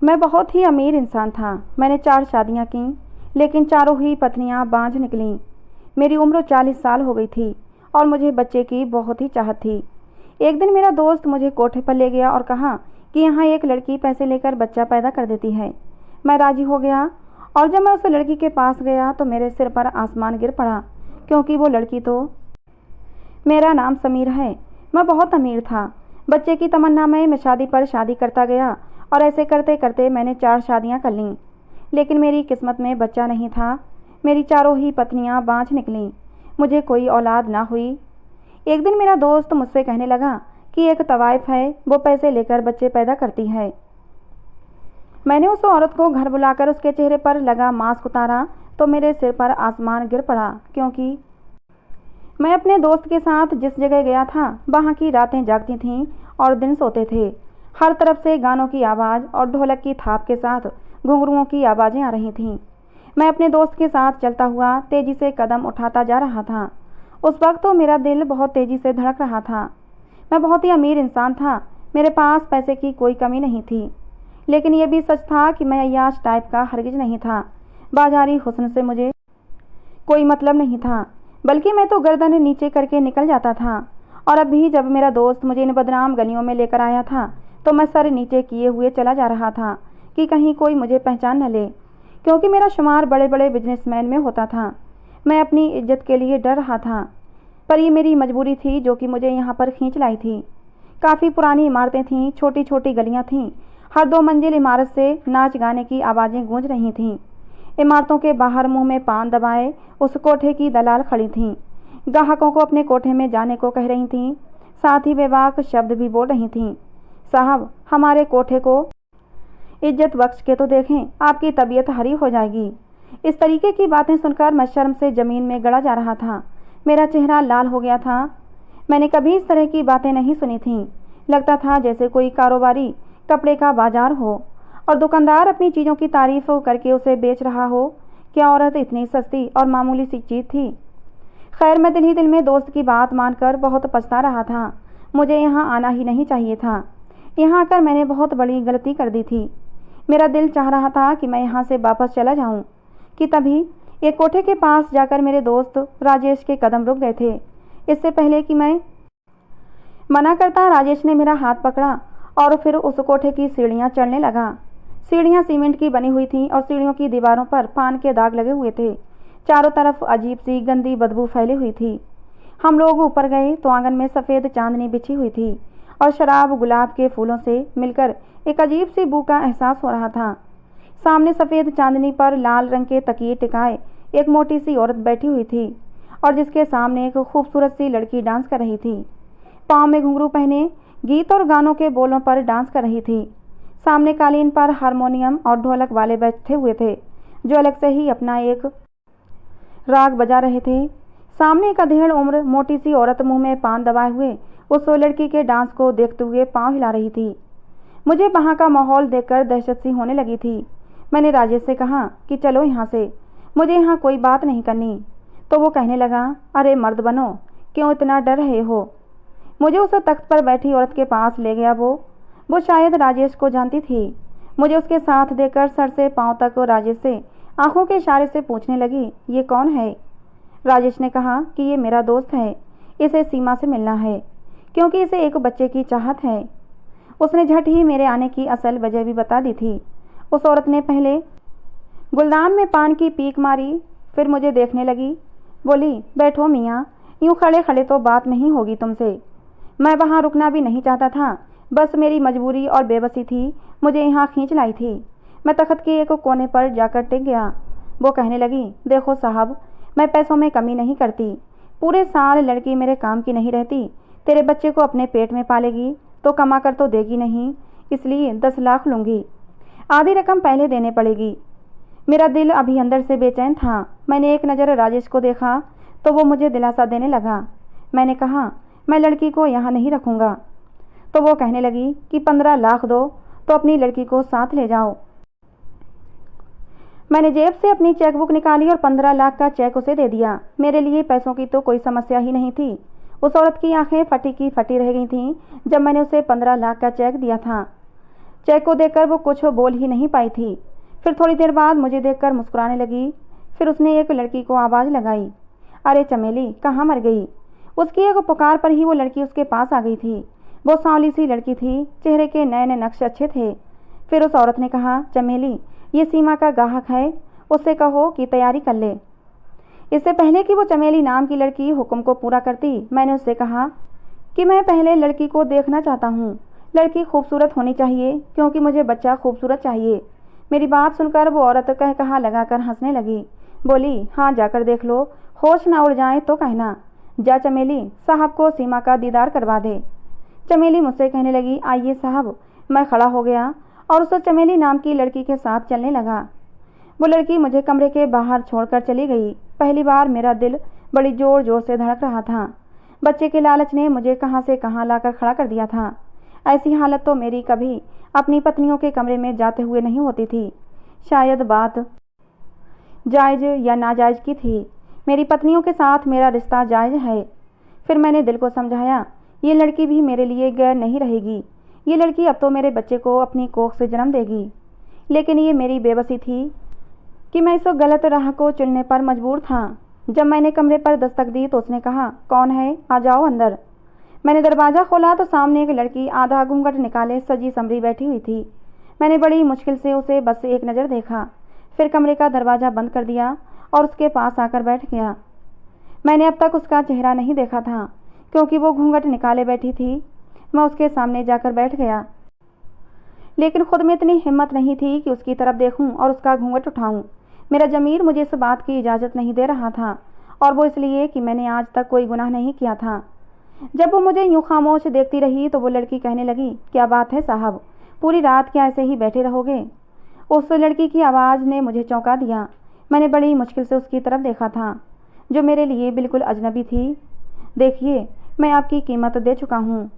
मैं बहुत ही अमीर इंसान था। मैंने 4 शादियां की, लेकिन चारों ही पत्नियां बांझ निकलीं। मेरी उम्र 40 साल हो गई थी और मुझे बच्चे की बहुत ही चाहत थी। एक दिन मेरा दोस्त मुझे कोठे पर ले गया और कहा कि यहाँ एक लड़की पैसे लेकर बच्चा पैदा कर देती है। मैं राजी हो गया और जब मैं उस लड़की के पास गया तो मेरे सिर पर आसमान गिर पड़ा, क्योंकि वो लड़की तो मेरा नाम समीर है। मैं बहुत अमीर था। बच्चे की तमन्ना में मैं शादी पर शादी करता गया और ऐसे करते करते मैंने 4 शादियां कर लीं, लेकिन मेरी किस्मत में बच्चा नहीं था। मेरी चारों ही पत्नियां बांझ निकलीं। मुझे कोई औलाद ना हुई। एक दिन मेरा दोस्त मुझसे कहने लगा कि एक तवाइफ है, वो पैसे लेकर बच्चे पैदा करती है। मैंने उस औरत को घर बुलाकर उसके चेहरे पर लगा मास्क उतारा तो मेरे सिर पर आसमान गिर पड़ा, क्योंकि मैं अपने दोस्त के साथ जिस जगह गया था वहाँ की रातें जागती थीं और दिन सोते थे। हर तरफ से गानों की आवाज़ और ढोलक की थाप के साथ घुंघरुओं की आवाज़ें आ रही थीं। मैं अपने दोस्त के साथ चलता हुआ तेज़ी से कदम उठाता जा रहा था। उस वक्त तो मेरा दिल बहुत तेज़ी से धड़क रहा था। मैं बहुत ही अमीर इंसान था। मेरे पास पैसे की कोई कमी नहीं थी, लेकिन यह भी सच था कि मैं अय्याश टाइप का हरगिज नहीं था। बाजारी हुस्न से मुझे कोई मतलब नहीं था, बल्कि मैं तो गर्दन नीचे करके निकल जाता था। और अब भी जब मेरा दोस्त मुझे इन बदनाम गलियों में लेकर आया था तो मैं सर नीचे किए हुए चला जा रहा था कि कहीं कोई मुझे पहचान न ले, क्योंकि मेरा शुमार बड़े बड़े बिजनेसमैन में होता था। मैं अपनी इज्जत के लिए डर रहा था, पर ये मेरी मजबूरी थी जो कि मुझे यहाँ पर खींच लाई थी। काफ़ी पुरानी इमारतें थीं, छोटी छोटी गलियाँ थीं। हर 2 मंजिल इमारत से नाच गाने की आवाज़ें गूंज रही थीं। इमारतों के बाहर मुंह में पान दबाए उस कोठे की दलाल खड़ी थीं। ग्राहकों को अपने कोठे में जाने को कह रही थीं, साथ ही बेबाक शब्द भी बोल रही थीं। साहब, हमारे कोठे को इज्जत बख्श के तो देखें, आपकी तबीयत हरी हो जाएगी। इस तरीके की बातें सुनकर मैं शर्म से ज़मीन में गड़ा जा रहा था। मेरा चेहरा लाल हो गया था। मैंने कभी इस तरह की बातें नहीं सुनी थीं। लगता था जैसे कोई कारोबारी कपड़े का बाजार हो और दुकानदार अपनी चीज़ों की तारीफ करके उसे बेच रहा हो। क्या औरत इतनी सस्ती और मामूली सी चीज़ थी। खैर, मैं दिल ही दिल में दोस्त की बात मानकर बहुत पछता रहा था। मुझे यहाँ आना ही नहीं चाहिए था। यहाँ आकर मैंने बहुत बड़ी गलती कर दी थी। मेरा दिल चाह रहा था कि मैं यहाँ से वापस चला जाऊँ कि तभी एक कोठे के पास जाकर मेरे दोस्त राजेश के कदम रुक गए थे। इससे पहले कि मैं मना करता, राजेश ने मेरा हाथ पकड़ा और फिर उस कोठे की सीढ़ियाँ चढ़ने लगा। सीढ़ियाँ सीमेंट की बनी हुई थीं और सीढ़ियों की दीवारों पर पान के दाग लगे हुए थे। चारों तरफ अजीब सी गंदी बदबू फैली हुई थी। हम लोग ऊपर गए तो आंगन में सफ़ेद चांदनी बिछी हुई थी और शराब गुलाब के फूलों से मिलकर एक अजीब सी बू का एहसास हो रहा था। सामने सफ़ेद चांदनी पर लाल रंग के तकिए टिकाए एक मोटी सी औरत बैठी हुई थी और जिसके सामने एक खूबसूरत सी लड़की डांस कर रही थी। पाँव में घुंघरू पहने गीत और गानों के बोलों पर डांस कर रही थी। सामने कालीन पर हारमोनियम और ढोलक वाले बैठे हुए थे, जो अलग से ही अपना एक राग बजा रहे थे। सामने एक अधेड़ उम्र मोटी सी औरत मुंह में पान दबाए हुए उस लड़की के डांस को देखते हुए पाँव हिला रही थी। मुझे वहाँ का माहौल देखकर दहशत सी होने लगी थी। मैंने राजेश से कहा कि चलो यहाँ से, मुझे यहाँ कोई बात नहीं करनी। तो वो कहने लगा, अरे मर्द बनो, क्यों इतना डर रहे हो। मुझे उस तख्त पर बैठी औरत के पास ले गया। वो शायद राजेश को जानती थी। मुझे उसके साथ देकर सर से पाँव तक राजेश से आंखों के इशारे से पूछने लगी, ये कौन है। राजेश ने कहा कि ये मेरा दोस्त है, इसे सीमा से मिलना है, क्योंकि इसे एक बच्चे की चाहत है। उसने झट ही मेरे आने की असल वजह भी बता दी थी। उस औरत ने पहले गुलदान में पान की पीक मारी, फिर मुझे देखने लगी। बोली, बैठो मियाँ, यूँ खड़े खड़े तो बात नहीं होगी तुमसे। मैं वहाँ रुकना भी नहीं चाहता था, बस मेरी मजबूरी और बेबसी थी, मुझे यहाँ खींच लाई थी। मैं तख्त के एक कोने पर जाकर टिक गया। वो कहने लगी, देखो साहब, मैं पैसों में कमी नहीं करती। पूरे साल लड़की मेरे काम की नहीं रहती। तेरे बच्चे को अपने पेट में पालेगी तो कमा कर तो देगी नहीं, इसलिए 10 लाख लूँगी। आधी रकम पहले देने पड़ेगी। मेरा दिल अभी अंदर से बेचैन था। मैंने एक नज़र राजेश को देखा तो वो मुझे दिलासा देने लगा। मैंने कहा, मैं लड़की को यहाँ नहीं रखूँगा। तो वो कहने लगी कि 15 लाख दो तो अपनी लड़की को साथ ले जाओ। मैंने जेब से अपनी चेकबुक निकाली और 15 लाख का चेक उसे दे दिया। मेरे लिए पैसों की तो कोई समस्या ही नहीं थी। उस औरत की आंखें फटी की फटी रह गई थीं जब मैंने उसे 15 लाख का चेक दिया था। चेक को देखकर वो कुछ बोल ही नहीं पाई थी। फिर थोड़ी देर बाद मुझे देखकर मुस्कुराने लगी। फिर उसने एक लड़की को आवाज़ लगाई, अरे चमेली, कहाँ मर गई? उसकी एक पुकार पर ही वो लड़की उसके पास आ गई थी। वो सांवली सी लड़की थी, चेहरे के नए नए नक्श अच्छे थे। फिर उस औरत ने कहा, चमेली, ये सीमा का ग्राहक है, उससे कहो कि तैयारी कर ले। इससे पहले कि वो चमेली नाम की लड़की हुक्म को पूरा करती, मैंने उससे कहा कि मैं पहले लड़की को देखना चाहता हूँ। लड़की खूबसूरत होनी चाहिए, क्योंकि मुझे बच्चा खूबसूरत चाहिए। मेरी बात सुनकर वो औरत कह कहा लगाकर हंसने लगी। बोली, हाँ जाकर देख लो, होश ना उड़ जाए तो कहना। जा चमेली, साहब को सीमा का दीदार करवा दे। चमेली मुझसे कहने लगी, आइए साहब। मैं खड़ा हो गया और उस चमेली नाम की लड़की के साथ चलने लगा। वो लड़की मुझे कमरे के बाहर छोड़कर चली गई। पहली बार मेरा दिल बड़ी जोर जोर से धड़क रहा था। बच्चे के लालच ने मुझे कहाँ से कहाँ लाकर खड़ा कर दिया था। ऐसी हालत तो मेरी कभी अपनी पत्नियों के कमरे में जाते हुए नहीं होती थी। शायद बात जायज़ या नाजायज़ की थी। मेरी पत्नियों के साथ मेरा रिश्ता जायज़ है। फिर मैंने दिल को समझाया, ये लड़की भी मेरे लिए गैर नहीं रहेगी। ये लड़की अब तो मेरे बच्चे को अपनी कोख से जन्म देगी। लेकिन ये मेरी बेबसी थी कि मैं इस गलत राह को चुनने पर मजबूर था। जब मैंने कमरे पर दस्तक दी तो उसने कहा, कौन है, आ जाओ अंदर। मैंने दरवाज़ा खोला तो सामने एक लड़की आधा घूंघट निकाले सजी संवरी बैठी हुई थी। मैंने बड़ी मुश्किल से उसे बस एक नज़र देखा, फिर कमरे का दरवाज़ा बंद कर दिया और उसके पास आकर बैठ गया। मैंने अब तक उसका चेहरा नहीं देखा था, क्योंकि वो घूंघट निकाले बैठी थी। मैं उसके सामने जाकर बैठ गया, लेकिन खुद में इतनी हिम्मत नहीं थी कि उसकी तरफ देखूं और उसका घूंघट उठाऊं। मेरा ज़मीर मुझे इस बात की इजाज़त नहीं दे रहा था, और वो इसलिए कि मैंने आज तक कोई गुनाह नहीं किया था। जब वो मुझे यूं खामोश देखती रही तो वो लड़की कहने लगी, क्या बात है साहब, पूरी रात क्या ऐसे ही बैठे रहोगे? उस लड़की की आवाज़ ने मुझे चौंका दिया। मैंने बड़ी मुश्किल से उसकी तरफ देखा था, जो मेरे लिए बिल्कुल अजनबी थी। देखिए, मैं आपकी कीमत दे चुका हूँ।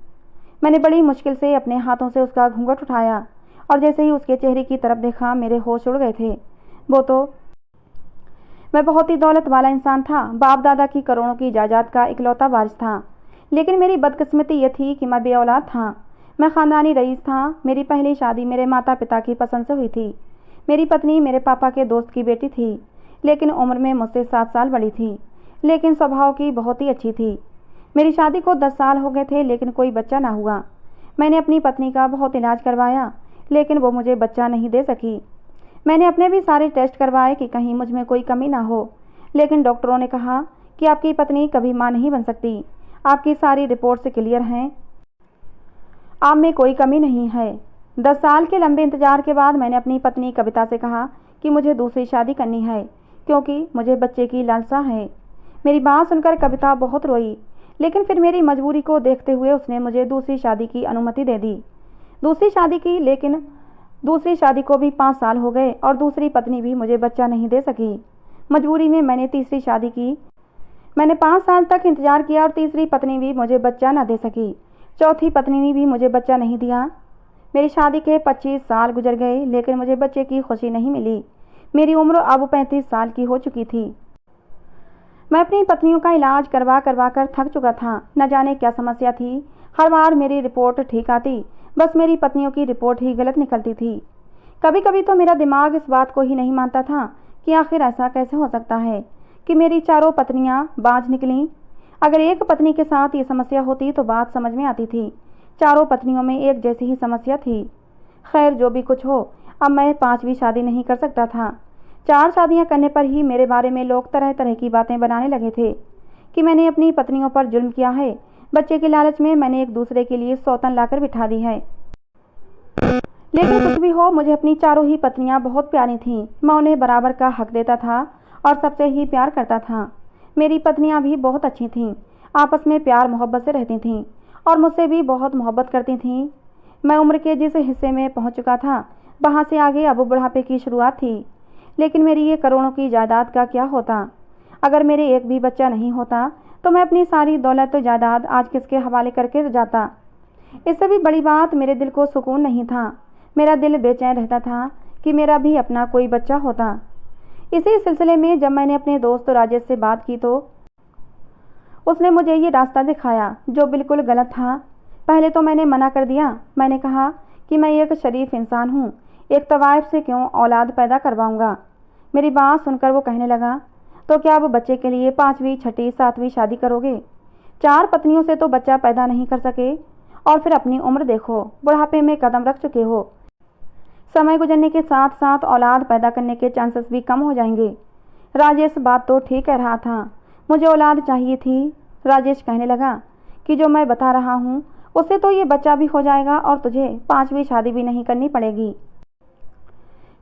मैंने बड़ी मुश्किल से अपने हाथों से उसका घूंघट उठाया और जैसे ही उसके चेहरे की तरफ देखा, मेरे होश उड़ गए थे। वो तो मैं बहुत ही दौलत वाला इंसान था, बाप दादा की करोड़ों की जायदाद का इकलौता वारिस था। लेकिन मेरी बदकिस्मती ये थी कि मैं बेऔलाद था। मैं ख़ानदानी रईस था। मेरी पहली शादी मेरे माता पिता की पसंद से हुई थी। मेरी पत्नी मेरे पापा के दोस्त की बेटी थी, लेकिन उम्र में मुझसे 7 साल बड़ी थी, लेकिन स्वभाव की बहुत ही अच्छी थी। मेरी शादी को 10 साल हो गए थे, लेकिन कोई बच्चा ना हुआ। मैंने अपनी पत्नी का बहुत इलाज करवाया, लेकिन वो मुझे बच्चा नहीं दे सकी। मैंने अपने भी सारे टेस्ट करवाए कि कहीं मुझ में कोई कमी ना हो, लेकिन डॉक्टरों ने कहा कि आपकी पत्नी कभी माँ नहीं बन सकती। आपकी सारी रिपोर्ट से क्लियर हैं, आप में कोई कमी नहीं है। 10 साल के लंबे इंतजार के बाद मैंने अपनी पत्नी कविता से कहा कि मुझे दूसरी शादी करनी है, क्योंकि मुझे बच्चे की लालसा है। मेरी बात सुनकर कविता बहुत रोई, लेकिन फिर मेरी मजबूरी को देखते हुए उसने मुझे दूसरी शादी की अनुमति दे दी। दूसरी शादी की, लेकिन दूसरी शादी को भी 5 साल हो गए और दूसरी पत्नी भी मुझे बच्चा नहीं दे सकी। मजबूरी में मैंने तीसरी शादी की। मैंने 5 साल तक इंतजार किया और तीसरी पत्नी भी मुझे बच्चा न दे सकी। चौथी पत्नी ने भी मुझे बच्चा नहीं दिया। मेरी शादी के 25 साल गुजर गए, लेकिन मुझे बच्चे की खुशी नहीं मिली। मेरी उम्र अब 35 साल की हो चुकी थी। मैं अपनी पत्नियों का इलाज करवा करवा कर थक चुका था। न जाने क्या समस्या थी, हर बार मेरी रिपोर्ट ठीक आती, बस मेरी पत्नियों की रिपोर्ट ही गलत निकलती थी। कभी कभी तो मेरा दिमाग इस बात को ही नहीं मानता था कि आखिर ऐसा कैसे हो सकता है कि मेरी चारों पत्नियां बाज निकलीं। अगर एक पत्नी के साथ ये समस्या होती तो बात समझ में आती थी। चारों पत्नियों में एक जैसी ही समस्या थी। खैर, जो भी कुछ हो, अब मैं 5वीं शादी नहीं कर सकता था। 4 शादियां करने पर ही मेरे बारे में लोग तरह तरह की बातें बनाने लगे थे कि मैंने अपनी पत्नियों पर जुल्म किया है। बच्चे के लालच में मैंने एक दूसरे के लिए सौतन लाकर बिठा दी है। लेकिन कुछ भी हो, मुझे अपनी चारों ही पत्नियां बहुत प्यारी थीं। मैं उन्हें बराबर का हक देता था और सबसे ही प्यार करता था। मेरी पत्नियां भी बहुत अच्छी थीं, आपस में प्यार मोहब्बत से रहती थीं और मुझसे भी बहुत मोहब्बत करती थीं। मैं उम्र के जिस हिस्से में पहुंच चुका था, वहां से आगे अब बुढ़ापे की शुरुआत थी। लेकिन मेरी ये करोड़ों की जायदाद का क्या होता? अगर मेरे एक भी बच्चा नहीं होता तो मैं अपनी सारी दौलत जायदाद आज किसके हवाले करके जाता? इससे भी बड़ी बात, मेरे दिल को सुकून नहीं था। मेरा दिल बेचैन रहता था कि मेरा भी अपना कोई बच्चा होता। इसी सिलसिले में जब मैंने अपने दोस्त राजेश से बात की तो उसने मुझे ये रास्ता दिखाया जो बिल्कुल गलत था। पहले तो मैंने मना कर दिया। मैंने कहा कि मैं एक शरीफ इंसान हूँ, एक तवाइफ से क्यों औलाद पैदा करवाऊँगा। मेरी बात सुनकर वो कहने लगा, तो क्या वो बच्चे के लिए 5वीं, 6ठी, 7वीं शादी करोगे? 4 पत्नियों से तो बच्चा पैदा नहीं कर सके, और फिर अपनी उम्र देखो, बुढ़ापे में कदम रख चुके हो। समय गुजरने के साथ साथ औलाद पैदा करने के चांसेस भी कम हो जाएंगे। राजेश बात तो ठीक कह रहा था, मुझे औलाद चाहिए थी। राजेश कहने लगा कि जो मैं बता रहा हूँ उससे तो ये बच्चा भी हो जाएगा और तुझे 5वीं शादी भी नहीं करनी पड़ेगी।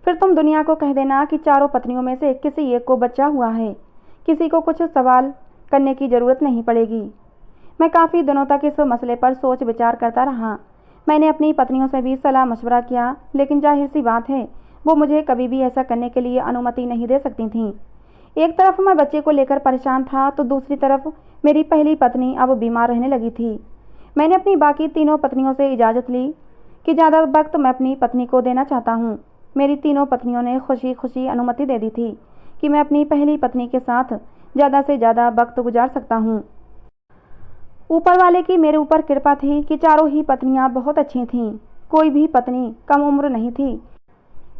फिर तुम दुनिया को कह देना कि 4 पत्नियों में से किसी एक को बच्चा हुआ है, किसी को कुछ सवाल करने की ज़रूरत नहीं पड़ेगी। मैं काफ़ी दिनों तक इस मसले पर सोच विचार करता रहा। मैंने अपनी पत्नियों से भी सलाह मशवरा किया, लेकिन जाहिर सी बात है वो मुझे कभी भी ऐसा करने के लिए अनुमति नहीं दे सकती थीं। एक तरफ मैं बच्चे को लेकर परेशान था, तो दूसरी तरफ मेरी पहली पत्नी अब बीमार रहने लगी थी। मैंने अपनी बाकी तीनों पत्नियों से इजाज़त ली कि ज़्यादा वक्त मैं अपनी पत्नी को देना चाहता हूँ। मेरी तीनों पत्नियों ने खुशी खुशी अनुमति दे दी थी कि मैं अपनी पहली पत्नी के साथ ज़्यादा से ज़्यादा वक्त गुजार सकता हूँ। ऊपर वाले की मेरे ऊपर कृपा थी कि चारों ही पत्नियां बहुत अच्छी थीं। कोई भी पत्नी कम उम्र नहीं थी।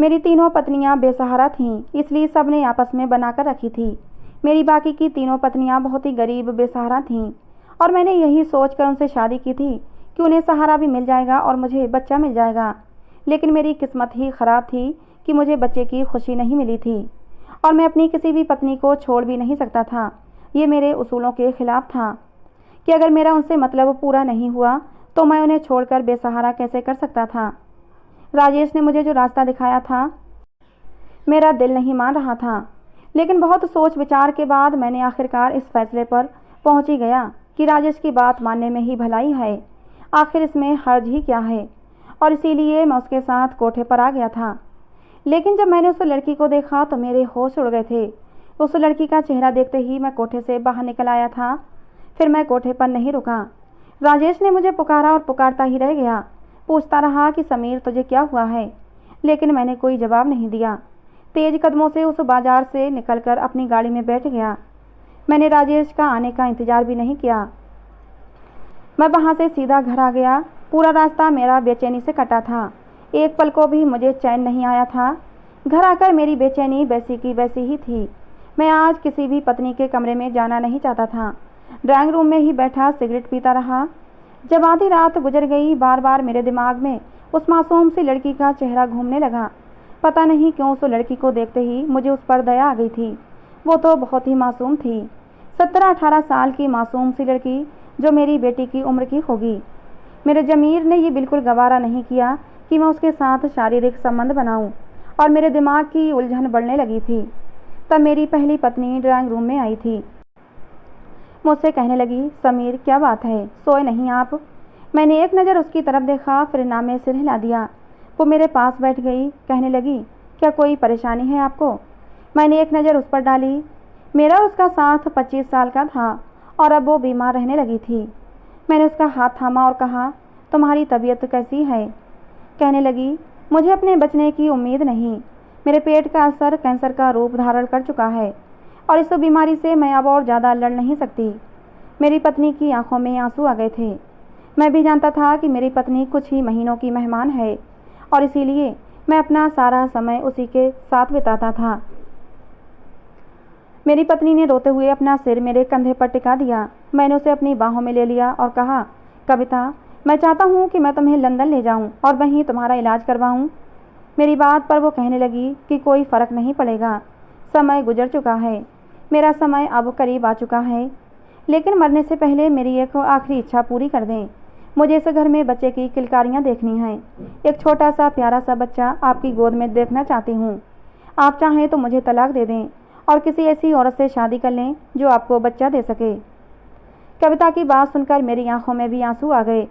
मेरी तीनों पत्नियां बेसहारा थीं, इसलिए सब ने आपस में बनाकर रखी थी। मेरी बाकी की तीनों पत्नियां बहुत ही गरीब बेसहारा थीं, और मैंने यही सोचकर उनसे शादी की थी कि उन्हें सहारा भी मिल जाएगा और मुझे बच्चा मिल जाएगा। लेकिन मेरी किस्मत ही ख़राब थी कि मुझे बच्चे की खुशी नहीं मिली थी, और मैं अपनी किसी भी पत्नी को छोड़ भी नहीं सकता था। ये मेरे उसूलों के खिलाफ था कि अगर मेरा उनसे मतलब पूरा नहीं हुआ तो मैं उन्हें छोड़कर बेसहारा कैसे कर सकता था। राजेश ने मुझे जो रास्ता दिखाया था, मेरा दिल नहीं मान रहा था, लेकिन बहुत सोच विचार के बाद मैंने आखिरकार इस फैसले पर पहुंच ही गया कि राजेश की बात मानने में ही भलाई है। आखिर इसमें हर्ज ही क्या है, और इसीलिए मैं उसके साथ कोठे पर आ गया था। लेकिन जब मैंने उस लड़की को देखा तो मेरे होश उड़ गए थे। उस लड़की का चेहरा देखते ही मैं कोठे से बाहर निकल आया था। फिर मैं कोठे पर नहीं रुका। राजेश ने मुझे पुकारा और पुकारता ही रह गया। पूछता रहा कि समीर तुझे क्या हुआ है, लेकिन मैंने कोई जवाब नहीं दिया। तेज कदमों से उस बाजार से निकलकर अपनी गाड़ी में बैठ गया। मैंने राजेश का आने का इंतजार भी नहीं किया। मैं वहाँ से सीधा घर आ गया। पूरा रास्ता मेरा बेचैनी से कटा था। एक पल को भी मुझे चैन नहीं आया था। घर आकर मेरी बेचैनी वैसी की वैसी ही थी। मैं आज किसी भी पत्नी के कमरे में जाना नहीं चाहता था। ड्राइंग रूम में ही बैठा सिगरेट पीता रहा। जब आधी रात गुजर गई, बार बार मेरे दिमाग में उस मासूम सी लड़की का चेहरा घूमने लगा। पता नहीं क्यों उस लड़की को देखते ही मुझे उस पर दया आ गई थी। वो तो बहुत ही मासूम थी, 17-18 साल की मासूम सी लड़की जो मेरी बेटी की उम्र की होगी। मेरे ज़मीर ने ये बिल्कुल गवारा नहीं किया कि मैं उसके साथ शारीरिक संबंध बनाऊं, और मेरे दिमाग की उलझन बढ़ने लगी थी। तब मेरी पहली पत्नी ड्राइंग रूम में आई थी। मुझसे कहने लगी, समीर क्या बात है, सोए नहीं आप? मैंने एक नज़र उसकी तरफ देखा, फिर नाम में सिर हिला दिया। वो मेरे पास बैठ गई। कहने लगी, क्या कोई परेशानी है आपको? मैंने एक नज़र उस पर डाली। मेरा उसका साथ 25 साल का था, और अब वो बीमार रहने लगी थी। मैंने उसका हाथ थामा और कहा, तुम्हारी तबीयत कैसी है? कहने लगी, मुझे अपने बचने की उम्मीद नहीं। मेरे पेट का अल्सर कैंसर का रूप धारण कर चुका है, और इस बीमारी से मैं अब और ज़्यादा लड़ नहीं सकती। मेरी पत्नी की आंखों में आंसू आ गए थे। मैं भी जानता था कि मेरी पत्नी कुछ ही महीनों की मेहमान है, और इसीलिए मैं अपना सारा समय उसी के साथ बिताता था। मेरी पत्नी ने रोते हुए अपना सिर मेरे कंधे पर टिका दिया। मैंने उसे अपनी बाहों में ले लिया और कहा, कविता, मैं चाहता हूँ कि मैं तुम्हें लंदन ले जाऊँ और वहीं तुम्हारा इलाज करवाऊँ। मेरी बात पर वो कहने लगी कि कोई फ़र्क नहीं पड़ेगा, समय गुजर चुका है, मेरा समय अब करीब आ चुका है। लेकिन मरने से पहले मेरी एक आखिरी इच्छा पूरी कर दें। मुझे इस घर में बच्चे की किलकारियाँ देखनी हैं। एक छोटा सा प्यारा सा बच्चा आपकी गोद में देखना चाहती हूँ। आप चाहें तो मुझे तलाक दे दें और किसी ऐसी औरत से शादी कर लें जो आपको बच्चा दे सके। कविता की बात सुनकर मेरी आंखों में भी आंसू आ गए।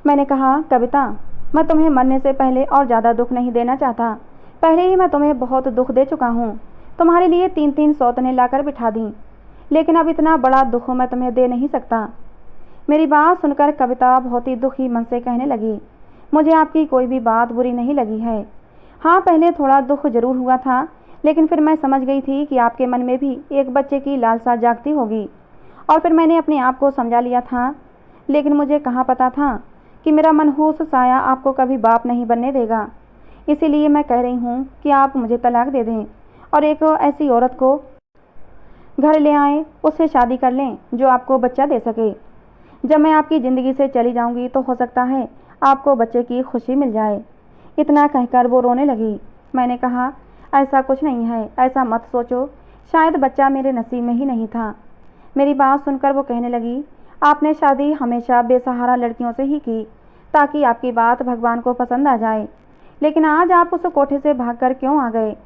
मैंने कहा, कविता, मैं तुम्हें मरने से पहले और ज़्यादा दुख नहीं देना चाहता। पहले ही मैं तुम्हें बहुत दुख दे चुका हूँ। तुम्हारे लिए 3-3 सौतनें लाकर बिठा दी, लेकिन अब इतना बड़ा दुख मैं तुम्हें दे नहीं सकता। मेरी बात सुनकर कविता बहुत ही दुखी मन से कहने लगी, मुझे आपकी कोई भी बात बुरी नहीं लगी है। हाँ, पहले थोड़ा दुख जरूर हुआ था, लेकिन फिर मैं समझ गई थी कि आपके मन में भी एक बच्चे की लालसा जागती होगी, और फिर मैंने अपने आप को समझा लिया था। लेकिन मुझे कहाँ पता था कि मेरा मनहूस साया आपको कभी बाप नहीं बनने देगा। इसीलिए मैं कह रही हूँ कि आप मुझे तलाक दे दें और एक ऐसी औरत को घर ले आएं, उससे शादी कर लें जो आपको बच्चा दे सके। जब मैं आपकी ज़िंदगी से चली जाऊंगी तो हो सकता है आपको बच्चे की खुशी मिल जाए। इतना कहकर वो रोने लगी। मैंने कहा, ऐसा कुछ नहीं है, ऐसा मत सोचो, शायद बच्चा मेरे नसीब में ही नहीं था। मेरी बात सुनकर वो कहने लगी, आपने शादी हमेशा बेसहारा लड़कियों से ही की ताकि आपकी बात भगवान को पसंद आ जाए, लेकिन आज आप उस कोठे से भागकर क्यों आ गए?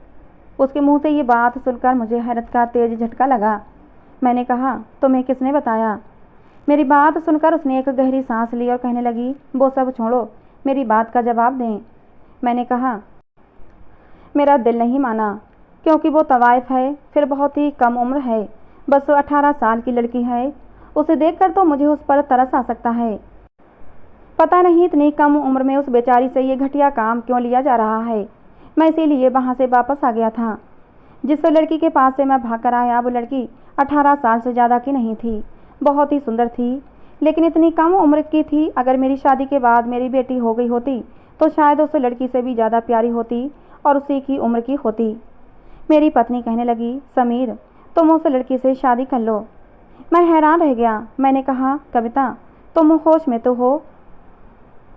उसके मुंह से ये बात सुनकर मुझे हैरत का तेज झटका लगा। मैंने कहा, तुम्हें किसने बताया? मेरी बात सुनकर उसने एक गहरी सांस ली और कहने लगी, वो सब छोड़ो, मेरी बात का जवाब दें। मैंने कहा, मेरा दिल नहीं माना, क्योंकि वो तवाइफ है, फिर बहुत ही कम उम्र है, बस 18 साल की लड़की है। उसे देखकर तो मुझे उस पर तरस आ सकता है। पता नहीं इतनी कम उम्र में उस बेचारी से ये घटिया काम क्यों लिया जा रहा है। मैं इसीलिए वहाँ से वापस आ गया था। जिस लड़की के पास से मैं भागकर आया वो लड़की 18 साल से ज़्यादा की नहीं थी, बहुत ही सुंदर थी, लेकिन इतनी कम उम्र की थी। अगर मेरी शादी के बाद मेरी बेटी हो गई होती तो शायद उस लड़की से भी ज़्यादा प्यारी होती और उसी की उम्र की होती। मेरी पत्नी कहने लगी, समीर, तुम उस लड़की से शादी कर लो। मैं हैरान रह गया। मैंने कहा, कविता, तुम होश में तो हो?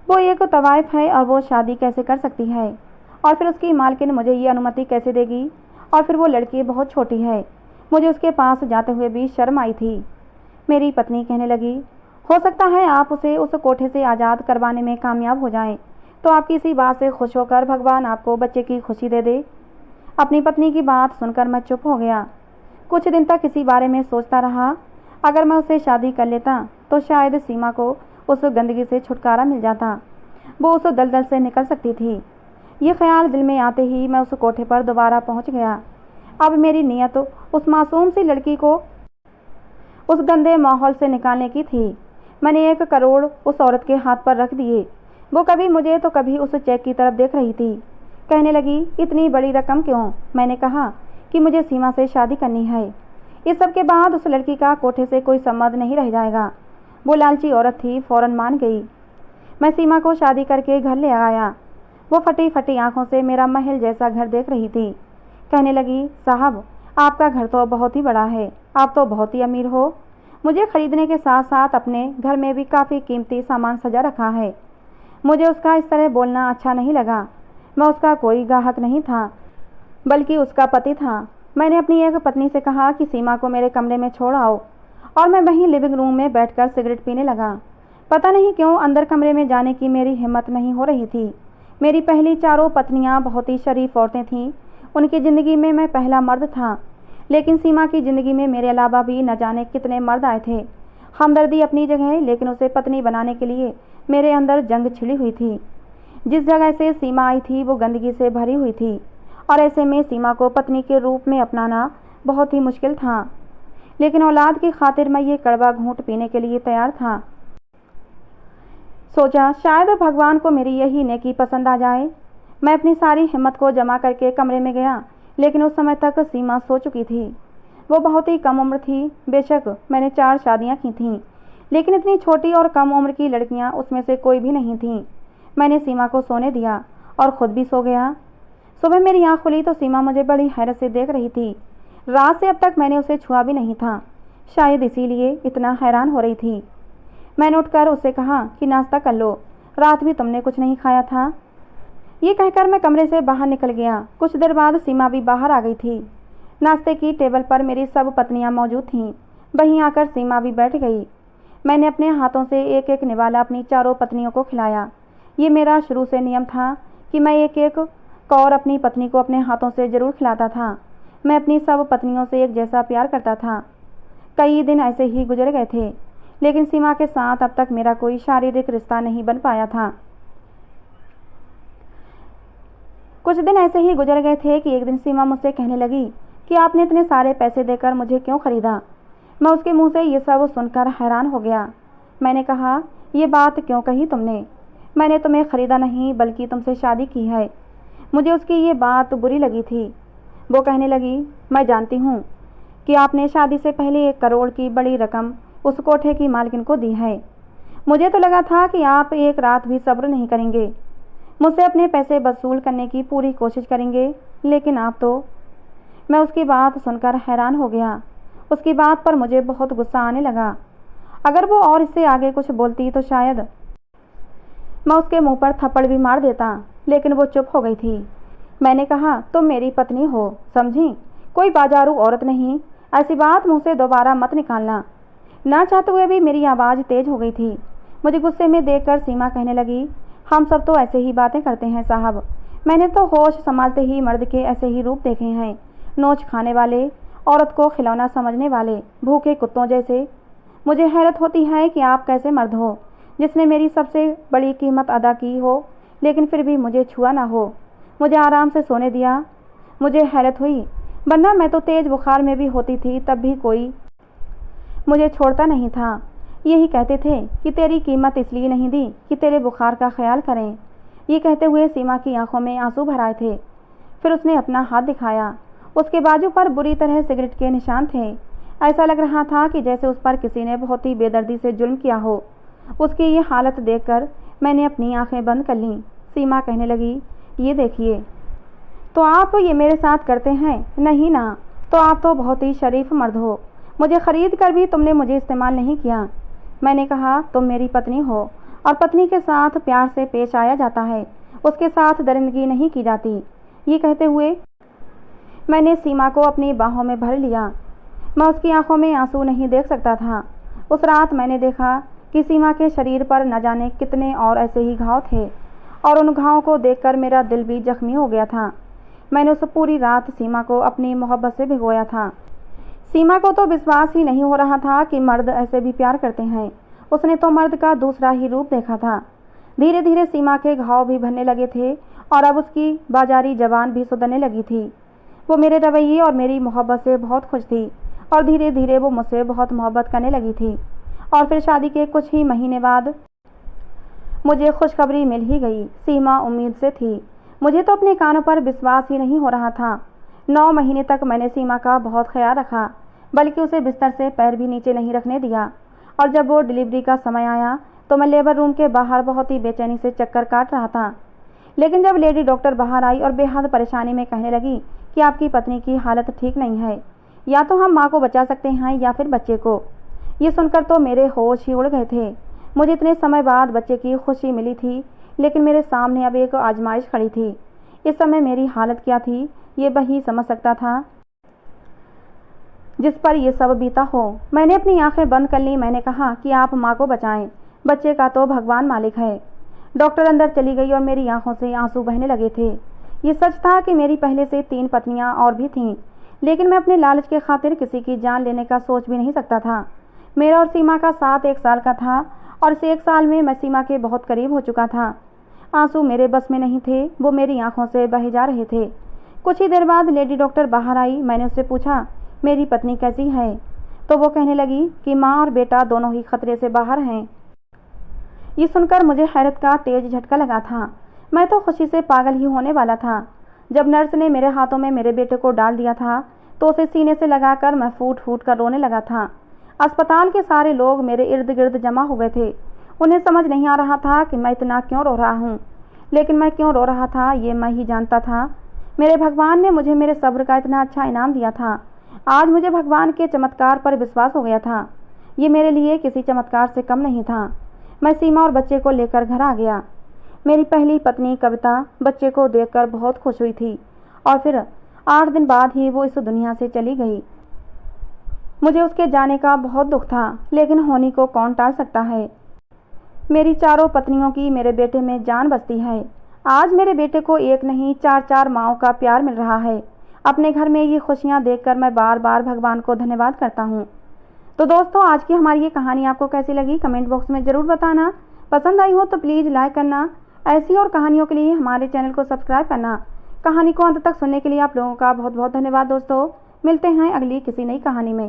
वो एक तवाइफ है और वो शादी कैसे कर सकती है? और फिर उसकी मालकिन मुझे ये अनुमति कैसे देगी? और फिर वो लड़की बहुत छोटी है, मुझे उसके पास जाते हुए भी शर्म आई थी। मेरी पत्नी कहने लगी, हो सकता है आप उसे उस कोठे से आज़ाद करवाने में कामयाब हो जाएं, तो आपकी इसी बात से खुश होकर भगवान आपको बच्चे की खुशी दे दे। अपनी पत्नी की बात सुनकर मैं चुप हो गया। कुछ दिन तक इसी बारे में सोचता रहा। अगर मैं उससे शादी कर लेता तो शायद सीमा को उस गंदगी से छुटकारा मिल जाता, वो उस दलदल से निकल सकती थी। ये ख्याल दिल में आते ही मैं उस कोठे पर दोबारा पहुंच गया। अब मेरी नीयत उस मासूम सी लड़की को उस गंदे माहौल से निकालने की थी। मैंने 1 करोड़ उस औरत के हाथ पर रख दिए। वो कभी मुझे तो कभी उस चेक की तरफ देख रही थी। कहने लगी, इतनी बड़ी रकम क्यों? मैंने कहा कि मुझे सीमा से शादी करनी है। इस सब के बाद उस लड़की का कोठे से कोई संबंध नहीं रह जाएगा। वो लालची औरत थी, फौरन मान गई। मैं सीमा को शादी करके घर ले आया। वो फटी फटी आंखों से मेरा महल जैसा घर देख रही थी। कहने लगी, साहब, आपका घर तो बहुत ही बड़ा है, आप तो बहुत ही अमीर हो। मुझे खरीदने के साथ साथ अपने घर में भी काफ़ी कीमती सामान सजा रखा है। मुझे उसका इस तरह बोलना अच्छा नहीं लगा। मैं उसका कोई ग्राहक नहीं था, बल्कि उसका पति था। मैंने अपनी एक पत्नी से कहा कि सीमा को मेरे कमरे में छोड़ आओ, और मैं वहीं लिविंग रूम में बैठकर सिगरेट पीने लगा। पता नहीं क्यों अंदर कमरे में जाने की मेरी हिम्मत नहीं हो रही थी। मेरी पहली 4 पत्नियां बहुत ही शरीफ औरतें थीं। उनकी ज़िंदगी में मैं पहला मर्द था, लेकिन सीमा की ज़िंदगी में मेरे अलावा भी न जाने कितने मर्द आए थे। हमदर्दी अपनी जगह, लेकिन उसे पत्नी बनाने के लिए मेरे अंदर जंग छिड़ी हुई थी। जिस जगह से सीमा आई थी वो गंदगी से भरी हुई थी, और ऐसे में सीमा को पत्नी के रूप में अपनाना बहुत ही मुश्किल था। लेकिन औलाद की खातिर मैं ये कड़वा घूंट पीने के लिए तैयार था। सोचा शायद भगवान को मेरी यही नेकी पसंद आ जाए। मैं अपनी सारी हिम्मत को जमा करके कमरे में गया, लेकिन उस समय तक सीमा सो चुकी थी। वो बहुत ही कम उम्र थी। बेशक मैंने 4 शादियां की थीं, लेकिन इतनी छोटी और कम उम्र की लड़कियां उसमें से कोई भी नहीं थीं। मैंने सीमा को सोने दिया और ख़ुद भी सो गया। सुबह मेरी आँख खुली तो सीमा मुझे बड़ी हैरत से देख रही थी। रात से अब तक मैंने उसे छुआ भी नहीं था, शायद इसीलिए इतना हैरान हो रही थी। मैंने उठकर उससे कहा कि नाश्ता कर लो, रात भी तुमने कुछ नहीं खाया था। ये कहकर मैं कमरे से बाहर निकल गया। कुछ देर बाद सीमा भी बाहर आ गई थी। नाश्ते की टेबल पर मेरी सब पत्नियां मौजूद थीं। वहीं आकर सीमा भी बैठ गई। मैंने अपने हाथों से एक एक निवाला अपनी 4 पत्नियों को खिलाया। ये मेरा शुरू से नियम था कि मैं एक एक कौर अपनी पत्नी को अपने हाथों से ज़रूर खिलाता था। मैं अपनी सब पत्नियों से एक जैसा प्यार करता था। कई दिन ऐसे ही गुजर गए थे, लेकिन सीमा के साथ अब तक मेरा कोई शारीरिक रिश्ता नहीं बन पाया था। कुछ दिन ऐसे ही गुजर गए थे कि एक दिन सीमा मुझसे कहने लगी कि आपने इतने सारे पैसे देकर मुझे क्यों ख़रीदा। मैं उसके मुंह से ये सब सुनकर हैरान हो गया। मैंने कहा, ये बात क्यों कही तुमने? मैंने तुम्हें ख़रीदा नहीं, बल्कि तुमसे शादी की है। मुझे उसकी ये बात बुरी लगी थी। वो कहने लगी, मैं जानती हूँ कि आपने शादी से पहले 1 करोड़ की बड़ी रकम उस कोठे की मालकिन को दी है। मुझे तो लगा था कि आप एक रात भी सब्र नहीं करेंगे, मुझसे अपने पैसे वसूल करने की पूरी कोशिश करेंगे, लेकिन आप तो। मैं उसकी बात सुनकर हैरान हो गया। उसकी बात पर मुझे बहुत गुस्सा आने लगा। अगर वो और इससे आगे कुछ बोलती तो शायद मैं उसके मुंह पर थप्पड़ भी मार देता, लेकिन वो चुप हो गई थी। मैंने कहा, तुम मेरी पत्नी हो, समझी, कोई बाजारू औरत नहीं। ऐसी बात मुंह से दोबारा मत निकालना। ना चाहते हुए भी मेरी आवाज़ तेज हो गई थी। मुझे गुस्से में देखकर सीमा कहने लगी, हम सब तो ऐसे ही बातें करते हैं साहब। मैंने तो होश संभालते ही मर्द के ऐसे ही रूप देखे हैं, नोच खाने वाले, औरत को खिलौना समझने वाले, भूखे कुत्तों जैसे। मुझे हैरत होती है कि आप कैसे मर्द हो, जिसने मेरी सबसे बड़ी कीमत अदा की हो, लेकिन फिर भी मुझे छुआ ना हो, मुझे आराम से सोने दिया। मुझे हैरत हुई, वरना मैं तो तेज़ बुखार में भी होती थी तब भी कोई मुझे छोड़ता नहीं था। यही कहते थे कि तेरी कीमत इसलिए नहीं दी कि तेरे बुखार का ख्याल करें। ये कहते हुए सीमा की आंखों में आंसू भर आए थे। फिर उसने अपना हाथ दिखाया। उसके बाजू पर बुरी तरह सिगरेट के निशान थे। ऐसा लग रहा था कि जैसे उस पर किसी ने बहुत ही बेदर्दी से जुल्म किया हो। उसकी ये हालत देखकर मैंने अपनी आंखें बंद कर लीं। सीमा कहने लगी, ये देखिए, तो आप ये मेरे साथ करते हैं? नहीं ना, तो आप तो बहुत ही शरीफ मर्द हो। मुझे ख़रीद कर भी तुमने मुझे इस्तेमाल नहीं किया। मैंने कहा, तुम मेरी पत्नी हो और पत्नी के साथ प्यार से पेश आया जाता है, उसके साथ दरिंदगी नहीं की जाती। ये कहते हुए मैंने सीमा को अपनी बाहों में भर लिया। मैं उसकी आंखों में आंसू नहीं देख सकता था। उस रात मैंने देखा कि सीमा के शरीर पर न जाने कितने और ऐसे ही घाव थे, और उन घावों को देखकर मेरा दिल भी जख्मी हो गया था। मैंने उस पूरी रात सीमा को अपनी मोहब्बत से भिगोया था। सीमा को तो विश्वास ही नहीं हो रहा था कि मर्द ऐसे भी प्यार करते हैं। उसने तो मर्द का दूसरा ही रूप देखा था। धीरे धीरे सीमा के घाव भी भरने लगे थे और अब उसकी बाजारी जबान भी सुधरने लगी थी। वो मेरे रवैये और मेरी मोहब्बत से बहुत खुश थी और धीरे धीरे वो मुझसे बहुत मोहब्बत करने लगी थी। और फिर शादी के कुछ ही महीने बाद मुझे खुशखबरी मिल ही गई। सीमा उम्मीद से थी। मुझे तो अपने कानों पर विश्वास ही नहीं हो रहा था। 9 महीने तक मैंने सीमा का बहुत ख्याल रखा, बल्कि उसे बिस्तर से पैर भी नीचे नहीं रखने दिया। और जब वो डिलीवरी का समय आया तो मैं लेबर रूम के बाहर बहुत ही बेचैनी से चक्कर काट रहा था। लेकिन जब लेडी डॉक्टर बाहर आई और बेहद परेशानी में कहने लगी कि आपकी पत्नी की हालत ठीक नहीं है, या तो हम माँ को बचा सकते हैं या फिर बच्चे को। ये सुनकर तो मेरे होश ही उड़ गए थे। मुझे इतने समय बाद बच्चे की खुशी मिली थी, लेकिन मेरे सामने अब एक आजमाइश खड़ी थी। इस समय मेरी हालत क्या थी ये वही समझ सकता था जिस पर यह सब बीता हो। मैंने अपनी आंखें बंद कर ली। मैंने कहा कि आप माँ को बचाएं, बच्चे का तो भगवान मालिक है। डॉक्टर अंदर चली गई और मेरी आंखों से आंसू बहने लगे थे। ये सच था कि मेरी पहले से 3 पत्नियां और भी थीं, लेकिन मैं अपने लालच के खातिर किसी की जान लेने का सोच भी नहीं सकता था। मेरा और सीमा का साथ 1 साल का था और इस 1 साल में मैं सीमा के बहुत करीब हो चुका था। आंसू मेरे बस में नहीं थे, वो मेरी आंखों से बहे जा रहे थे। कुछ ही देर बाद लेडी डॉक्टर बाहर आई। मैंने उससे पूछा, मेरी पत्नी कैसी है? तो वो कहने लगी कि माँ और बेटा दोनों ही खतरे से बाहर हैं। ये सुनकर मुझे हैरत का तेज झटका लगा था। मैं तो खुशी से पागल ही होने वाला था। जब नर्स ने मेरे हाथों में मेरे बेटे को डाल दिया था तो उसे सीने से लगाकर मैं फूट फूट कर रोने लगा था। अस्पताल के सारे लोग मेरे इर्द गिर्द जमा हो गए थे। उन्हें समझ नहीं आ रहा था कि मैं इतना क्यों रो रहा हूँ, लेकिन मैं क्यों रो रहा था ये मैं ही जानता था। मेरे भगवान ने मुझे मेरे सब्र का इतना अच्छा इनाम दिया था। आज मुझे भगवान के चमत्कार पर विश्वास हो गया था। ये मेरे लिए किसी चमत्कार से कम नहीं था। मैं सीमा और बच्चे को लेकर घर आ गया। मेरी पहली पत्नी कविता बच्चे को देखकर बहुत खुश हुई थी और फिर 8 दिन बाद ही वो इस दुनिया से चली गई। मुझे उसके जाने का बहुत दुख था, लेकिन होनी को कौन टाल सकता है। मेरी चारों पत्नियों की मेरे बेटे में जान बसती है। आज मेरे बेटे को एक नहीं 4-4 माँओं का प्यार मिल रहा है। अपने घर में ये खुशियाँ देखकर मैं बार बार भगवान को धन्यवाद करता हूँ। तो दोस्तों, आज की हमारी ये कहानी आपको कैसी लगी कमेंट बॉक्स में ज़रूर बताना। पसंद आई हो तो प्लीज़ लाइक करना। ऐसी और कहानियों के लिए हमारे चैनल को सब्सक्राइब करना। कहानी को अंत तक सुनने के लिए आप लोगों का बहुत बहुत धन्यवाद दोस्तों। मिलते हैं अगली किसी नई कहानी में।